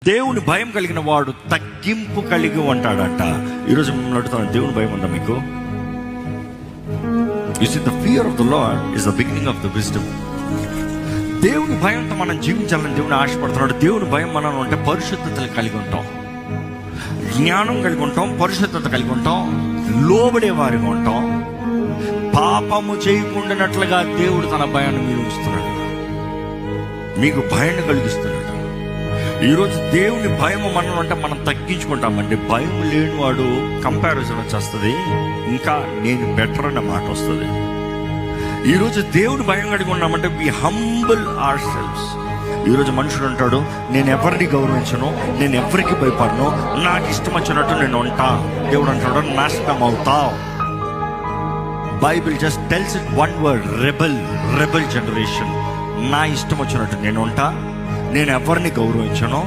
దేవుని భయం కలిగిన వాడు తగ్గింపు కలిగి ఉంటాడంట. ఈరోజు మిమ్మల్ని అడుగుతాను, దేవుని భయం ఉందా మీకు? You see, the fear of the Lord is the beginning of the wisdom. దేవుని భయంతో మనం జీవించాలని దేవుని ఆశపడుతున్నాడు. దేవుని భయం మనం అంటే పరిశుద్ధతలు కలిగి ఉంటాం, జ్ఞానం కలిగి ఉంటాం, పరిశుద్ధత కలిగి ఉంటాం, లోబడే వారిగా ఉంటాం. పాపము చేయకుండానట్లుగా దేవుడు తన భయాన్ని మీరు ఉంచుతున్నాడు, మీకు భయాన్ని కలిగిస్తున్నాడు. ఈరోజు దేవుని భయం మనం అంటే మనం తగ్గించుకుంటామండి. భయం లేనివాడు కంపారిజన్ వచ్చేస్తుంది, ఇంకా నేను బెటర్ అన్న మాట వస్తుంది. ఈరోజు దేవుని భయం కలిగి ఉన్నామంటే వి హంబుల్ అవర్ సెల్వ్స్. ఈరోజు మనుషుడు అంటాడు, నేను ఎవరిని గౌరవించను, నేను ఎవరికి భయపడను, నాకు ఇష్టం వచ్చినట్టు నేను ఉంటా. దేవుడు అంటాడు, నాశనం అవుతావు. Bible just tells it one word, rebel generation. నా ఇష్టం వచ్చినట్టు నేను ఉంటా, నేను ఎవరిని గౌరవించను,